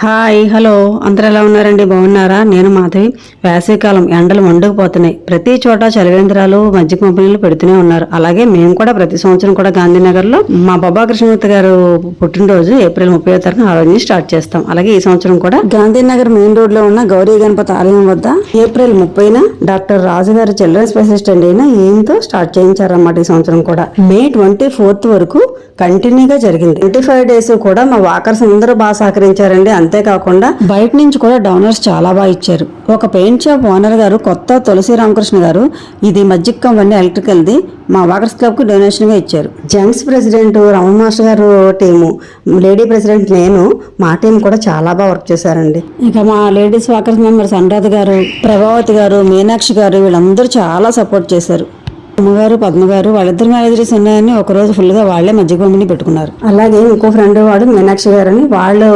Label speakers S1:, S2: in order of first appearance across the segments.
S1: Hi hello అందరు ఎలా ఉన్నారండి? బాగున్నారా? నేను మాధవి. వేసవికాలం ఎండలు మండుకుపోతున్నాయి. ప్రతి చోట చలివేంద్రాలు మజ్జిగ కంపెనీలు పెడుతూనే ఉన్నారు. అలాగే మేము కూడా ప్రతి సంవత్సరం కూడా గాంధీనగర్లో మా బాబా కృష్ణమూర్తి గారు పుట్టినరోజు ఏప్రిల్ 30వ తారీఖున ఆ రోజు స్టార్ట్ చేస్తాం. అలాగే ఈ సంవత్సరం కూడా గాంధీనగర్ మెయిన్ రోడ్ లో ఉన్న గౌరీ గణపతి ఆలయం వద్ద ఏప్రిల్ 30న డాక్టర్ రాజు గారు చిల్డ్రన్ స్పెషలిస్ట్ అయిన ఈయనతో స్టార్ట్ చేయించారన్నమాట. ఈ సంవత్సరం కూడా మే 24th వరకు కంటిన్యూగా జరిగింది. 25 days కూడా మా వాకర్స్ అందరూ బాగా సహకరించారండి. అంతేకాకుండా బయట నుంచి కూడా డోనర్స్ చాలా బాగా ఇచ్చారు. ఒక పెయింట్ షాప్ ఓనర్ గారు కొత్త తులసి రామకృష్ణ గారు ఇది మజ్జిగ కంపెనీ ఎలక్ట్రికల్ది మా వాకర్స్ క్లబ్ కు డొనేషన్ గా ఇచ్చారు. జెంట్స్ ప్రెసిడెంట్ రమణ మాస్టర్ గారు టీము, లేడీ ప్రెసిడెంట్ నేను, మా టీం కూడా చాలా బాగా వర్క్ చేశారండి. ఇక మా లేడీస్ వాకర్స్ మెంబర్స్ అనురాధ గారు, ప్రభావతి గారు, మీనాక్షి గారు వీళ్ళందరూ చాలా సపోర్ట్ చేశారు. అమ్మగారు పద్మగారు వాళ్ళిద్దరు మ్యారేజెస్ ఉన్నాయని ఒక రోజు ఫుల్ గా వాళ్లే మజ్జిగ పంపిణీ పెట్టుకున్నారు. అలాగే ఇంకో ఫ్రెండ్ వాడు మీనాక్షి గారని వాళ్ళు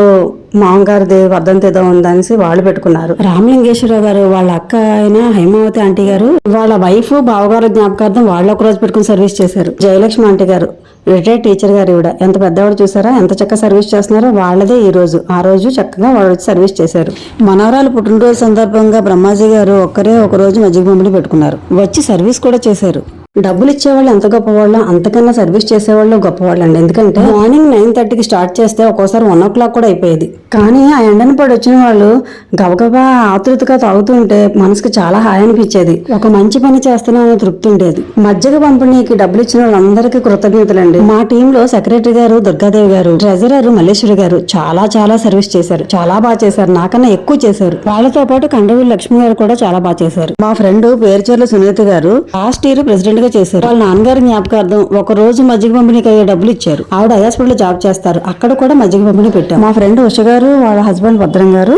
S1: మామగారిది వర్ధంతి ఏదో ఉందనేసి వాళ్ళు పెట్టుకున్నారు. రామలింగేశ్వరరావు గారు వాళ్ళ అక్క అయిన హైమావతి ఆంటీ గారు వాళ్ళ వైఫ్ బావగారు జ్ఞాపకార్థం వాళ్ళు ఒక రోజు పెట్టుకుని సర్వీస్ చేశారు. జయలక్ష్మి ఆంటీ గారు రిటైర్డ్ టీచర్ గారు ఇవిడ ఎంత పెద్దవాడు చూసారా, ఎంత చక్కగా సర్వీస్ చేస్తున్నారో. వాళ్ళదే ఈ రోజు, ఆ రోజు చక్కగా వాళ్ళు వచ్చి సర్వీస్ చేశారు. మనవరాలు పుట్టినరోజు సందర్భంగా బ్రహ్మాజీ గారు ఒక్కరే ఒక రోజు మజ్జిగ పంపిణీ పెట్టుకున్నారు. వచ్చి సర్వీస్ కూడా చేశారు. డబ్బులు ఇచ్చేవాళ్ళు ఎంత గొప్పవాళ్ళు, అంతకన్నా సర్వీస్ చేసేవాళ్ళు గొప్పవాళ్ళు అండి. ఎందుకంటే మార్నింగ్ 9:30కి స్టార్ట్ చేస్తే ఒక్కోసారి 1 o'clock కూడా అయిపోయేది. కానీ ఆ ఎండను పడి వచ్చిన వాళ్ళు గబగబా ఆతృతగా తాగుతుంటే మనసుకు చాలా హాయి అనిపించేది. ఒక మంచి పని చేస్తున్నామని తృప్తి ఉండేది. మజ్జిగ పంపిణీకి డబ్బులు ఇచ్చిన వాళ్ళందరికీ కృతజ్ఞతలండి. మా టీంలో సెక్రటరీ గారు దుర్గాదేవి గారు, ట్రెజరర్ మల్లేశ్వరి గారు చాలా సర్వీస్ చేశారు. చాలా బాగా చేశారు, నాకన్నా ఎక్కువ చేశారు. వాళ్ళతో పాటు కండవీలు లక్ష్మి గారు కూడా చాలా బాగా చేశారు. మా ఫ్రెండ్ పేరుచర్ల సునీత గారు లాస్ట్ ఇయర్ ప్రెసిడెంట్ చేశారు. వాళ్ళ నాన్నగారి జ్ఞాపకార్థం ఒక రోజు మజ్జిగ పంపిణీకి అయ్యే డబ్బులు ఇచ్చారు. ఆవిడ హాస్పిటల్ జాబ్ చేస్తారు, అక్కడ కూడా మజ్జిగ పంపిణీ పెట్టారు. మా ఫ్రెండ్ ఉష గారు వాళ్ళ హస్బెండ్ భద్రం గారు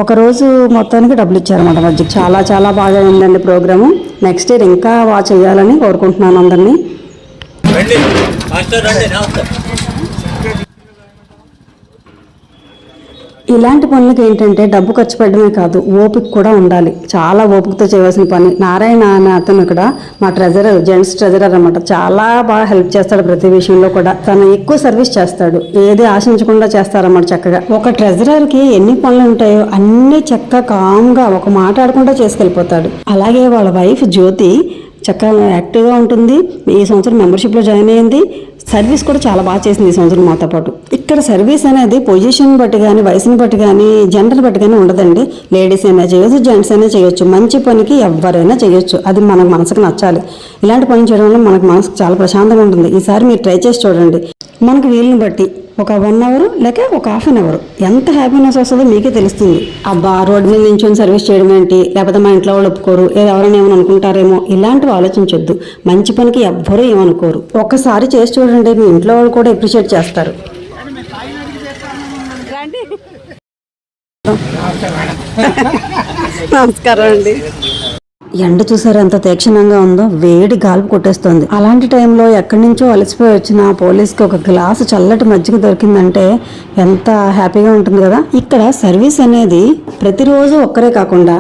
S1: ఒక రోజు మొత్తానికి డబ్బులు ఇచ్చారన్నమాట. మజ్జిగ చాలా బాగా ఉందండి ప్రోగ్రాము. నెక్స్ట్ ఇయర్ ఇంకా బాగా చేయాలని కోరుకుంటున్నాను అందరినీ. ఇలాంటి పనులకు ఏంటంటే డబ్బు ఖర్చు పెట్టడమే కాదు, ఓపిక కూడా ఉండాలి. చాలా ఓపికతో చేయవలసిన పని. నారాయణ అనే అతను ఇక్కడ మా ట్రెజరర్, జెంట్స్ ట్రెజరర్ అనమాట. చాలా బాగా హెల్ప్ చేస్తాడు ప్రతి విషయంలో కూడా. తను ఎక్కువ సర్వీస్ చేస్తాడు, ఏది ఆశించకుండా చేస్తారన్నమాట చక్కగా. ఒక ట్రెజరర్ కి ఎన్ని పనులు ఉంటాయో అన్ని చక్కగా కామ్గా ఒక మాట ఆడకుండా చేసుకెళ్ళిపోతాడు. అలాగే వాళ్ళ వైఫ్ జ్యోతి చక్కగా యాక్టివ్గా ఉంటుంది. ఈ సంవత్సరం మెంబర్షిప్లో జాయిన్ అయ్యింది. సర్వీస్ కూడా చాలా బాగా చేసింది ఈ సంవత్సరం మాతో పాటు. ఇక్కడ సర్వీస్ అనేది పొజిషన్ బట్టి కానీ, వయసుని బట్టి కానీ, జెండర్ బట్టి కానీ ఉండదండి. లేడీస్ అయినా చేయొచ్చు, జెంట్స్ అయినా చేయొచ్చు. మంచి పనికి ఎవరైనా చేయొచ్చు, అది మనకు మనసుకు నచ్చాలి. ఇలాంటి పని చేయడం వల్ల మనకు మనసుకు చాలా ప్రశాంతంగా ఉంటుంది. ఈసారి మీరు ట్రై చేసి చూడండి. మనకు వీలుని బట్టి ఒక 1 hour లేక ఒక 1/2 hour ఎంత హ్యాపీనెస్ వస్తుందో మీకే తెలుస్తుంది. అబ్బా రోడ్డు మీద నుంచి సర్వీస్ చేయడం ఏంటి, లేకపోతే మా ఇంట్లో వాళ్ళు ఒప్పుకోరు, ఎవరైనా ఏమని అనుకుంటారేమో, ఇలాంటివి ఆలోచించొద్దు. మంచి పనికి ఎవ్వరూ ఏమనుకోరు. ఒక్కసారి చేసి చూడండి, మీ ఇంట్లో వాళ్ళు కూడా అప్రిషియేట్ చేస్తారు. నమస్కారం అండి. ఎండ చూసారు ఎంత తీక్షణంగా ఉందో, వేడి గాల్పు కొట్టేస్తుంది. అలాంటి టైంలో ఎక్కడి నుంచో అలసిపోయి వచ్చిన పోలీస్కి ఒక గ్లాసు చల్లటి మజ్జిగ దొరికిందంటే ఎంత హ్యాపీగా ఉంటుంది కదా. ఇక్కడ సర్వీస్ అనేది ప్రతిరోజు ఒక్కరే కాకుండా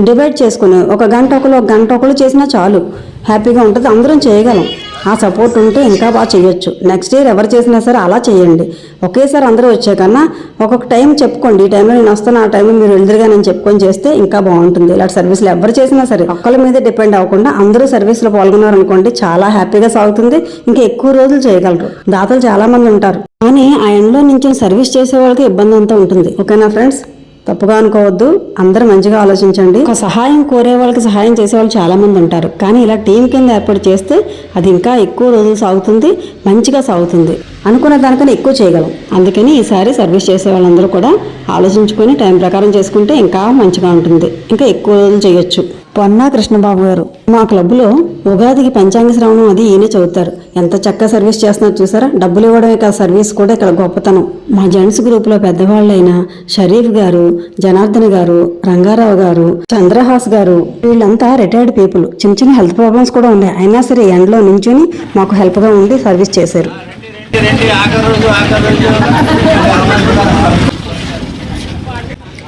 S1: డివైడ్ చేసుకుని ఒక గంట ఒకరు చేసినా చాలు, హ్యాపీగా ఉంటుంది. అందరం చేయగలం. ఆ సపోర్ట్ ఉంటే ఇంకా బాగా చేయొచ్చు. నెక్స్ట్ ఇయర్ ఎవరు చేసినా సరే అలా చేయండి. ఒకేసారి అందరూ వచ్చాకన్నా ఒక్కొక్క టైం చెప్పుకోండి. ఈ టైంలో నేను వస్తాను, ఆ టైంలో మీరు ఎదురుగా నేను చెప్పుకొని చేస్తే ఇంకా బాగుంటుంది. ఇలాంటి సర్వీసులు ఎవరు చేసినా సరే ఒక్కళ్ళ మీద డిపెండ్ అవ్వకుండా అందరూ సర్వీస్లో పాల్గొన్నారు అనుకోండి, చాలా హ్యాపీగా సాగుతుంది. ఇంకా ఎక్కువ రోజులు చేయగలరు. దాతలు చాలా మంది ఉంటారు, కానీ ఆ ఎండ్లో నుంచి సర్వీస్ చేసే వాళ్ళకి ఇబ్బంది అంతా ఉంటుంది. ఓకేనా ఫ్రెండ్స్? తప్పుగా అనుకోవద్దు, అందరూ మంచిగా ఆలోచించండి. ఒక సహాయం కోరే వాళ్ళకి సహాయం చేసే వాళ్ళు చాలా మంది ఉంటారు, కానీ ఇలా టీం కింద ఏర్పాటు చేస్తే అది ఇంకా ఎక్కువ రోజులు సాగుతుంది, మంచిగా సాగుతుంది. అనుకున్న దానికన్నా ఎక్కువ చేయగలం. అందుకని ఈసారి సర్వీస్ చేసే వాళ్ళందరూ కూడా ఆలోచించుకొని టైం ప్రకారం చేసుకుంటే ఇంకా మంచిగా ఉంటుంది, ఇంకా ఎక్కువ రోజులు చేయొచ్చు. పొన్నా కృష్ణబాబు గారు మా క్లబ్లో ఉగాదికి పంచాంగ శ్రవణం అది ఈయనే చదువుతారు. ఎంత చక్కగా సర్వీస్ చేస్తున్నారు చూసారా. డబ్బులు ఇవ్వడమే కాదు, సర్వీస్ కూడా ఇక్కడ గొప్పతనం. మా జెంట్స్ గ్రూప్లో పెద్దవాళ్ళైన షరీఫ్ గారు, జనార్దన్ గారు, రంగారావు గారు, చంద్రహాస్ గారు వీళ్ళంతా రిటైర్డ్ పీపుల్. చిన్న హెల్త్ ప్రాబ్లమ్స్ కూడా ఉన్నాయి, అయినా సరే ఎండలో నించుని మాకు హెల్ప్గా ఉండి సర్వీస్ చేశారు.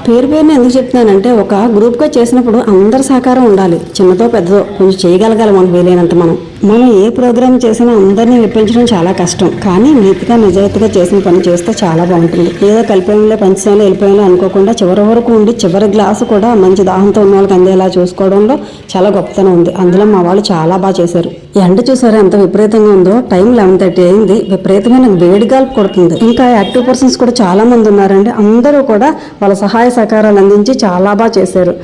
S1: పేరుని ఎందుకు చెప్తున్నానంటే, ఒక గ్రూప్గా చేసినప్పుడు అందరి సహకారం ఉండాలి. చిన్నతో పెద్దదో కొంచెం చేయగలగాలి మనకు వీలైనంత మనం. మనం ఏ ప్రోగ్రామ్ చేసినా అందరినీ మెప్పించడం చాలా కష్టం, కానీ నీతిగా నిజాయితీగా చేసిన పని చేస్తే చాలా బాగుంటుంది. ఏదో కలిపేయంలో పంచసాలు వెళ్ళిపోయాలో అనుకోకుండా చివరి వరకు ఉండి చివరి గ్లాసు కూడా మంచి దాహంతో ఉన్న వాళ్ళకి అందేలా చూసుకోవడంలో చాలా గొప్పతనం ఉంది. అందులో మా వాళ్ళు చాలా బాగా చేశారు. ఎండ చూసారా ఎంత విపరీతంగా ఉందో. టైం 11:30 అయింది. విపరీతమైన వేడిగాల్పు కొడుతుంది. ఇంకా యాక్టివ్ పర్సన్స్ కూడా చాలా మంది ఉన్నారండి. అందరూ కూడా వాళ్ళ సహాయ సహకారాలు అందించి చాలా బాగా చేశారు.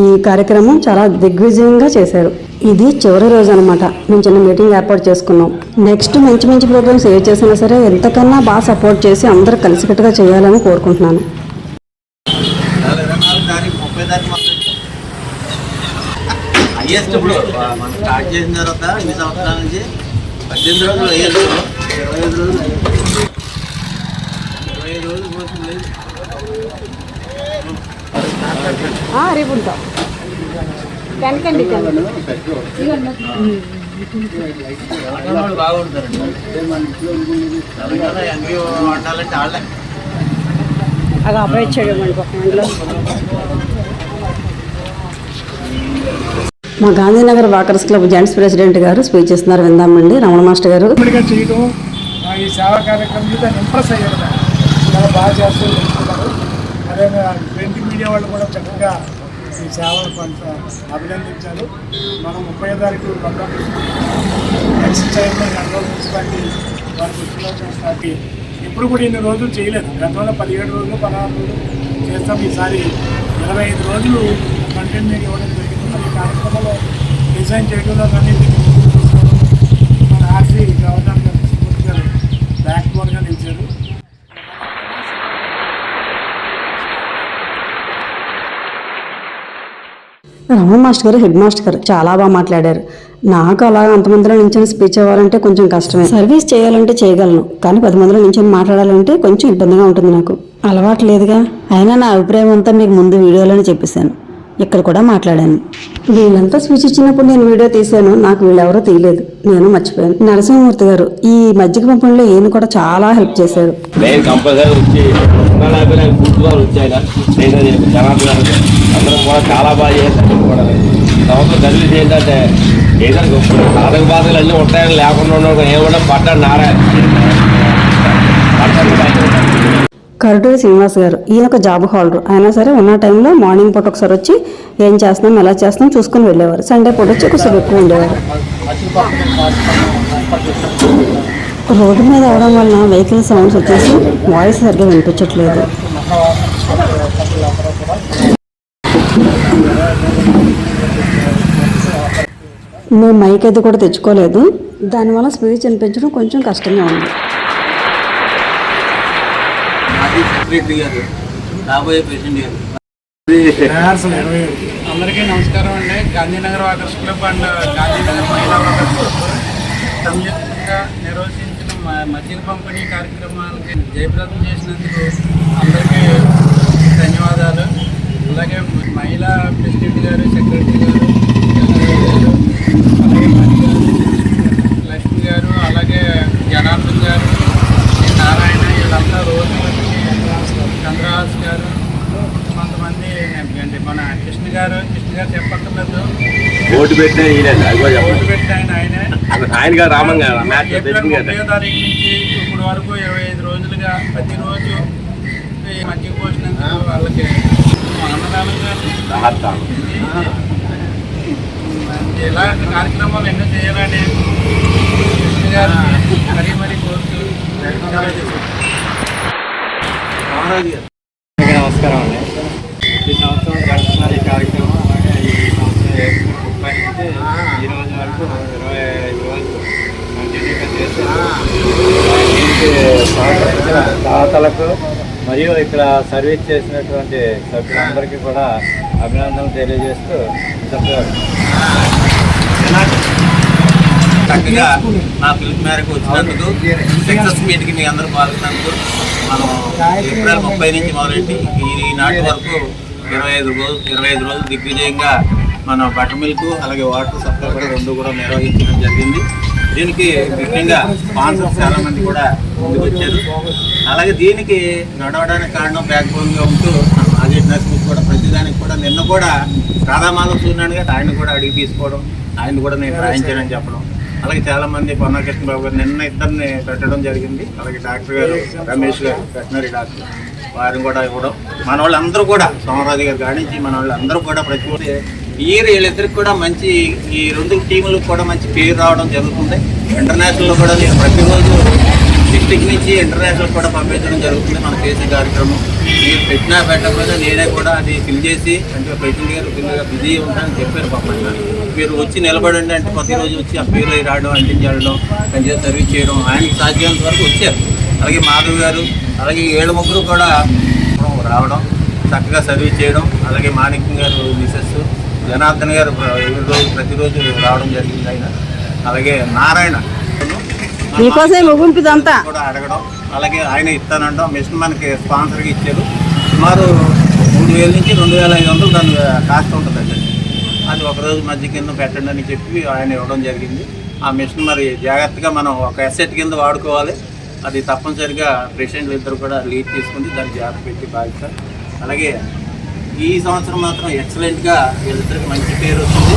S1: ఈ కార్యక్రమం చాలా దిగ్విజయంగా చేశారు. ఇది చివరి రోజు అనమాట. మేము చిన్న మీటింగ్ ఏర్పాటు చేసుకున్నాం. నెక్స్ట్ మంచి మంచి ప్రోగ్రామ్స్ ఏ చేసినా సరే ఎంతకన్నా బాగా సపోర్ట్ చేసి అందరూ కలిసికట్టుగా చేయాలని కోరుకుంటున్నాను.
S2: హైయెస్ట్ ఇప్పుడు మనం స్టార్ట్ చేసిన తర్వాత ఇన్ని సంవత్సరాల నుంచి 18 రోజులు అయ్యారు. 25 రోజులు 25 రోజులు పోతుంది.
S1: రేపు ఉంటాం
S2: బాగుంటారండి. తెలంగాణ ఎంపీ వండాలంటే వాళ్ళే
S1: అది అప్లై చేయడం. మా Gandhinagar walkers club gents president గారు స్పీచ్ ఇస్తున్నారు, విందామండి. రమణ మాస్టర్ గారు
S3: చేయడం ఈ సేవా కార్యక్రమం మీద ఇంప్రెస్ అయ్యారు. చాలా బాగా చేస్తూ తెలుసుకున్నారు. అదే ప్రింట్ మీడియా వాళ్ళు కూడా చక్కగా ఈ సేవలు కొంత అభినందించారు. మనం 30వ తారీఖు ఎక్స్ చైర్మన్ గంటల మున్సిపాలిటీ వారి దృష్టిలో చేస్తాకి ఎప్పుడు కూడా ఇన్ని రోజులు చేయలేదు. గతంలో 17 రోజులు 16 రోజులు చేస్తాం. ఈసారి 25 రోజులు కంటెంట్ ఇవ్వడం జరిగింది. ఈ కార్యక్రమంలో డిజైన్ చేయడంలో కానీ మన ఆర్సీ గవర్నర్ గారు సుమూర్తి గారు బ్యాక్ బోర్డ్గా నిలిచారు.
S1: రమణ మాస్టర్ గారు, హెడ్ మాస్టర్ గారు చాలా బాగా మాట్లాడారు. నాకు అలా అంతమందిలో నుంచి స్పీచ్ ఇవ్వాలంటే కొంచెం కష్టమే. సర్వీస్ చేయాలంటే చేయగలను, కానీ 10 మందిలో నుంచి మాట్లాడాలంటే కొంచెం ఇబ్బందిగా ఉంటుంది. నాకు అలవాటు లేదుగా. అయినా నా అభిప్రాయం అంతా మీకు ముందు వీడియోలోనే చెప్పేశాను. ఇక్కడ కూడా మాట్లాడాను. వీళ్ళంతా స్పీచ్ ఇచ్చినప్పుడు నేను వీడియో తీశాను. నాకు వీళ్ళెవరో తీయలేదు, నేను మర్చిపోయాను. నరసింహమూర్తి గారు ఈ మజ్జిగ పంపిణీలో ఈయన కూడా చాలా హెల్ప్ చేశారు.
S4: అందరం కూడా చాలా బాగా చేస్తారు. కూడా సంవత్సరం సర్వీస్ ఏంటంటే ఏదైనా సాధక బాధలు అన్నీ ఉంటాయని లేకుండా ఉండడం ఏమన్నా పడ్డాడు నారాయణ
S1: కరుటూరి శ్రీనివాస్ గారు ఈయన ఒక జాబ్ హోల్డర్. అయినా సరే ఉన్న టైంలో మార్నింగ్ పూట ఒకసారి వచ్చి ఏం చేస్తున్నాం ఎలా చేస్తున్నాం చూసుకుని వెళ్ళేవారు. సండే పూట వచ్చి కొంచెం ఎక్కువ ఉండేవారు. రోడ్డు మీద అవడం వలన వెహికల్ సౌండ్స్ వచ్చేసి వాయిస్ సరిగ్గా వినిపించట్లేదు. మేము మైక్ అయితే కూడా తెచ్చుకోలేదు. దానివల్ల స్పీచ్ వినిపించడం కొంచెం కష్టంగా ఉంది.
S2: సెక్రటరీ గారు, రాబోయే ప్రెసిడెంట్ గారు,
S3: అందరికీ నమస్కారం అండి. Gandhinagar walkers club and Gandhinagar మహిళా వాకర్స్ క్లబ్ సంయుక్తంగా నిర్వహించిన మజ్జిగ పంపిణీ కార్యక్రమానికి జయప్రదం చేసినందుకు అందరికీ ధన్యవాదాలు. అలాగే మహిళా ప్రెసిడెంట్ గారు, సెక్రటరీ గారు, అలాగే లక్ష్మి గారు, అలాగే జనార్దన్ గారు, నారాయణ, వీళ్ళంతా రోజు చంద్రహాస్ గారు, కొంతమంది మన కృష్ణ గారు చెప్పక్కర్లేదు.
S4: ఓటు పెట్టిన
S2: ఆయన రామన్ గారు.
S3: ఏప్రిల్ 30వ తారీఖు నుంచి ఇప్పుడు వరకు 25 రోజులుగా ప్రతిరోజు ఈ మజ్జిగ పోసినందుకు వాళ్ళకి అన్నదానంగా ఇలాంటి కార్యక్రమాలు ఎన్నో చేయాలని కృష్ణ గారు మరీ కోరుతూ
S5: నమస్కారం అండి. ఈ సంవత్సరం జరుగుతున్న ఈ కార్యక్రమం అలాగే ఈ సంవత్సరం ఏప్రిల్ 30 నుంచి ఈ రోజు వరకు 25 రోజులు కంటిన్యూగా చేస్తారు. దీనికి సహకరించిన దాతలకు మరియు ఇక్కడ సర్వీస్ చేసినటువంటి సభ్యులందరికీ కూడా అభినందనలు తెలియజేస్తూ
S2: చక్కగా నా పిలుపు మేరకు వచ్చినందుకు, సక్సెస్ మీట్కి మీ అందరూ పాల్గొన్నందుకు, మనం ఏప్రిల్ 30 నుంచి మొదలెట్టి ఈనాటి వరకు 25 రోజులు దిగ్విజయంగా మన బటర్ మిల్క్ అలాగే వాటర్ సప్లై కూడా 2 కూడా నిర్వహించడం జరిగింది. దీనికి ముఖ్యంగా స్పాన్సర్స్ చాలామంది కూడా ముందుకు వచ్చారు. అలాగే దీనికి నడవడానికి కారణం బ్యాక్ బోన్గా ఉంటూ ఆదిట్ నర్సింగ్ కూడా ప్రతిదానికి కూడా నిన్న కూడా రాధామాధవ్ సూర్యనారాయణ గారు ఆయన కూడా అడిగి తీసుకోవడం, ఆయన కూడా నేను రాయించానని చెప్పడం, అలాగే చాలా మంది పొన్నాకృష్ణ బాబు గారు నిన్న ఇద్దరిని పెట్టడం జరిగింది. అలాగే డాక్టర్ గారు రమేష్ గారు వెటనరీ డాక్టర్ వారిని కూడా ఇవ్వడం, మన వాళ్ళందరూ కూడా సోమరాజు గారు కానించి మన వాళ్ళందరూ కూడా ప్రతి ఇయర్ వీళ్ళిద్దరికి కూడా మంచి ఈ 2 టీములకు కూడా మంచి పేరు రావడం జరుగుతుంది. ఇంటర్నేషనల్లో కూడా నేను ప్రతిరోజు డిస్టిక్ నుంచి ఇంటర్నేషనల్ కూడా పంపించడం జరుగుతుంది. మన చేసే కార్యక్రమం మీరు పెట్టినా పెట్టకపోతే నేనే కూడా అది ఫిల్ చేసి అంటే ప్రెసిడెంట్ గారు ఫిల్గా బిజీ ఉంటానని చెప్పారు. పాపం మీరు వచ్చి నిలబడండి అంటే ప్రతిరోజు వచ్చి ఆ పేరు రావడం, అంటించడం, కొంచెం సర్వీస్ చేయడం ఆయనకి సాధ్యమైనంత వరకు వచ్చారు. అలాగే మాధవ్ గారు, అలాగే 7 కూడా రావడం, చక్కగా సర్వీస్ చేయడం. అలాగే మాణిక్యం గారు మిసెస్ జనార్దన్ గారు ప్రతిరోజు రావడం జరిగింది ఆయన. అలాగే నారాయణ కూడా అడగడం, అలాగే ఆయన ఇస్తానంటాం. మిషన్ మనకి స్పాన్సర్గా ఇచ్చారు. సుమారు 3,000 నుంచి 2,500 దాని కాస్ట్ ఉంటుందండి. అది ఒకరోజు మధ్య కింద పెట్టండి అని చెప్పి ఆయన ఇవ్వడం జరిగింది. ఆ మిషన్ మరి జాగ్రత్తగా మనం ఒక అసెట్ కింద వాడుకోవాలి. అది తప్పనిసరిగా ప్రెసిడెంట్లు ఇద్దరు కూడా లీడ్ తీసుకుని దాన్ని జాగ్రత్త పెట్టి బాధ్యత. అలాగే ఈ సంవత్సరం మాత్రం ఎక్సలెంట్గా వీళ్ళిద్దరికి మంచి పేరు వస్తుంది.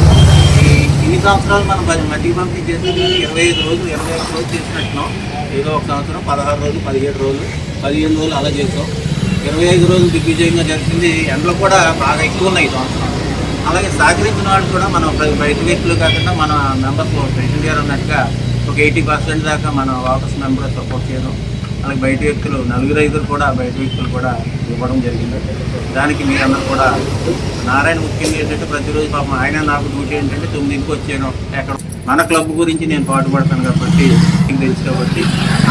S2: ఇన్ని సంవత్సరాలు మనం మట్టికి పంపిణీ చేసి 25 రోజులు 21 రోజులు చేసినట్టున్నాం. ఏదో ఒక సంవత్సరం 16 రోజులు 17 రోజులు 15 రోజులు అలా చేసాం. 25 రోజులు దిగ్విజయంగా జరిగింది. ఎండలు కూడా బాగా ఎక్కువ ఉన్నాయి ఈ సంవత్సరం. అలాగే సహకరించిన వాళ్ళు కూడా మనం బయట వ్యక్తులు కాకుండా మన మెంబర్స్ ప్రెసిడెంట్ గారు అన్నట్టుగా ఒక 80% దాకా మన వాకర్స్ మెంబర్ సపోర్ట్ చేయడం. అలాగే బయట వ్యక్తులు 4-5 కూడా బయట వ్యక్తులు కూడా ఇవ్వడం జరిగింది. దానికి మీరందరూ కూడా నారాయణ ముఖ్యంగా ఏంటంటే ప్రతిరోజు పాపం ఆయన నాకు డ్యూటీ ఏంటంటే 9కి వచ్చాను. ఎక్కడ మన క్లబ్ గురించి నేను పాటుపడతాను కాబట్టి మీకు తెలుసు కాబట్టి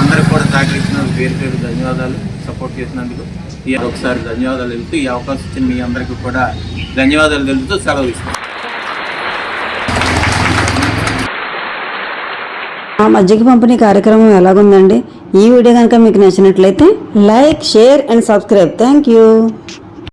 S2: అందరికి కూడా సహకరించిన పేరు పేరు ధన్యవాదాలు. సపోర్ట్ చేసినందుకు ఒకసారి ధన్యవాదాలు తెలుపుతూ ఈ అవకాశం ఇచ్చిన మీ అందరికీ కూడా ధన్యవాదాలు తెలుపుతూ సెలవు ఇస్తాను.
S1: ఆ మజ్జిగ పంపిణీ కార్యక్రమం ఎలాగుందండి? ఈ వీడియో కనుక మీకు నచ్చినట్లయితే like, share and subscribe. Thank you.